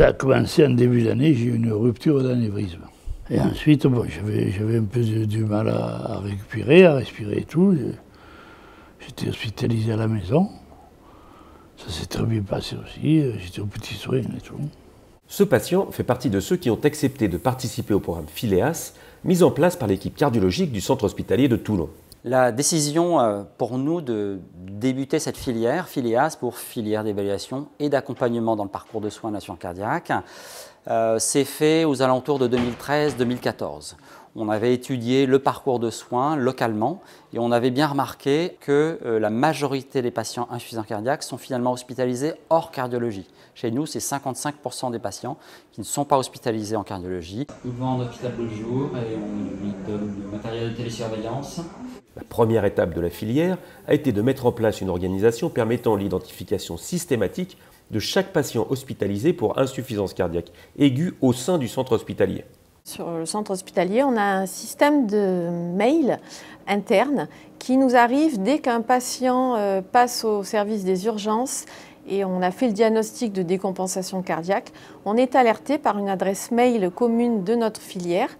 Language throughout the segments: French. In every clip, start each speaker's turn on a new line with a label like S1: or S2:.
S1: Ça a commencé en début d'année, j'ai eu une rupture d'anévrisme. Et ensuite, bon, j'avais un peu du mal à récupérer, à respirer et tout. J'étais hospitalisé à la maison. Ça s'est très bien passé aussi, j'étais aux petits soins et tout.
S2: Ce patient fait partie de ceux qui ont accepté de participer au programme Phileas, mis en place par l'équipe cardiologique du centre hospitalier de Toulon.
S3: La décision pour nous de débuter cette filière, Phileas pour filière d'évaluation et d'accompagnement dans le parcours de soins d'insuffisance cardiaque, s'est fait aux alentours de 2013-2014. On avait étudié le parcours de soins localement et on avait bien remarqué que la majorité des patients insuffisants cardiaques sont finalement hospitalisés hors cardiologie. Chez nous, c'est 55% des patients qui ne sont pas hospitalisés en cardiologie.
S4: Souvent en hôpital de jour et on lui donne du matériel de télésurveillance.
S2: La première étape de la filière a été de mettre en place une organisation permettant l'identification systématique de chaque patient hospitalisé pour insuffisance cardiaque aiguë au sein du centre hospitalier.
S5: Sur le centre hospitalier, on a un système de mail interne qui nous arrive dès qu'un patient passe au service des urgences et on a fait le diagnostic de décompensation cardiaque. On est alerté par une adresse mail commune de notre filière.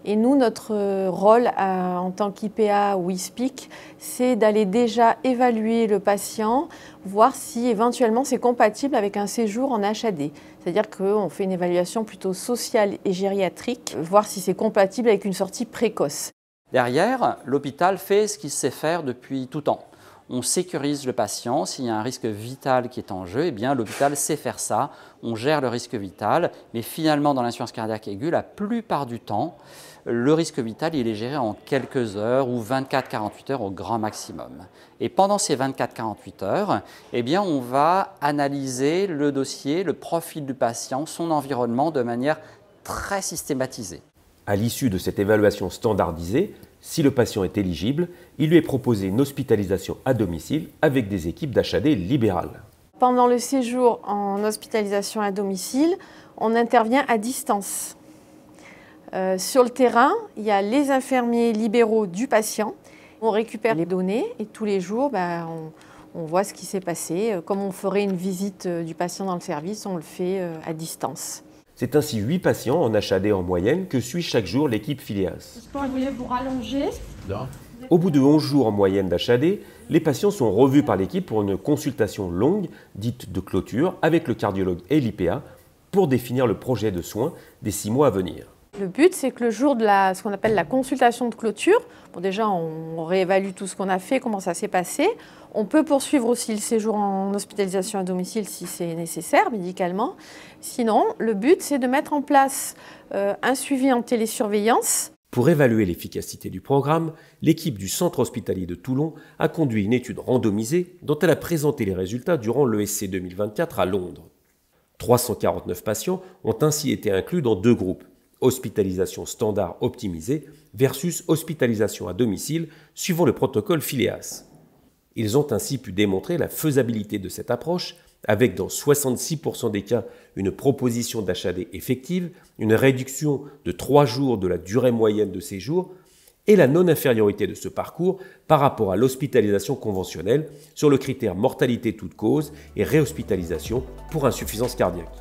S5: Et nous, notre rôle en tant qu'IPA ou ISPIC, c'est d'aller déjà évaluer le patient, voir si éventuellement c'est compatible avec un séjour en HAD. C'est-à-dire qu'on fait une évaluation plutôt sociale et gériatrique, voir si c'est compatible avec une sortie précoce.
S3: Derrière, l'hôpital fait ce qu'il sait faire depuis tout temps. On sécurise le patient. S'il y a un risque vital qui est en jeu, eh bien, l'hôpital sait faire ça. On gère le risque vital. Mais finalement, dans l'insuffisance cardiaque aiguë, la plupart du temps, le risque vital il est géré en quelques heures ou 24-48 heures au grand maximum. Et pendant ces 24-48 heures, eh bien, on va analyser le dossier, le profil du patient, son environnement de manière très systématisée.
S2: À l'issue de cette évaluation standardisée, si le patient est éligible, il lui est proposé une hospitalisation à domicile avec des équipes d'HAD libérales.
S5: Pendant le séjour en hospitalisation à domicile, on intervient à distance. Sur le terrain, il y a les infirmiers libéraux du patient. On récupère les données et tous les jours, on voit ce qui s'est passé. Comme on ferait une visite du patient dans le service, on le fait à distance.
S2: C'est ainsi 8 patients en HAD en moyenne que suit chaque jour l'équipe Phileas.
S6: Je voulais vous rallonger.
S2: Au bout de 11 jours en moyenne d'HAD, les patients sont revus par l'équipe pour une consultation longue, dite de clôture, avec le cardiologue et l'IPA, pour définir le projet de soins des 6 mois à venir.
S5: Le but, c'est que le jour de ce qu'on appelle la consultation de clôture, déjà on réévalue tout ce qu'on a fait, comment ça s'est passé. On peut poursuivre aussi le séjour en hospitalisation à domicile si c'est nécessaire médicalement. Sinon, le but, c'est de mettre en place un suivi en télésurveillance.
S2: Pour évaluer l'efficacité du programme, l'équipe du centre hospitalier de Toulon a conduit une étude randomisée dont elle a présenté les résultats durant l'ESC 2024 à Londres. 349 patients ont ainsi été inclus dans 2 groupes. Hospitalisation standard optimisée versus hospitalisation à domicile suivant le protocole Phileas. Ils ont ainsi pu démontrer la faisabilité de cette approche avec dans 66% des cas une proposition d'HAD effective, une réduction de 3 jours de la durée moyenne de séjour et la non-infériorité de ce parcours par rapport à l'hospitalisation conventionnelle sur le critère mortalité toute cause et réhospitalisation pour insuffisance cardiaque.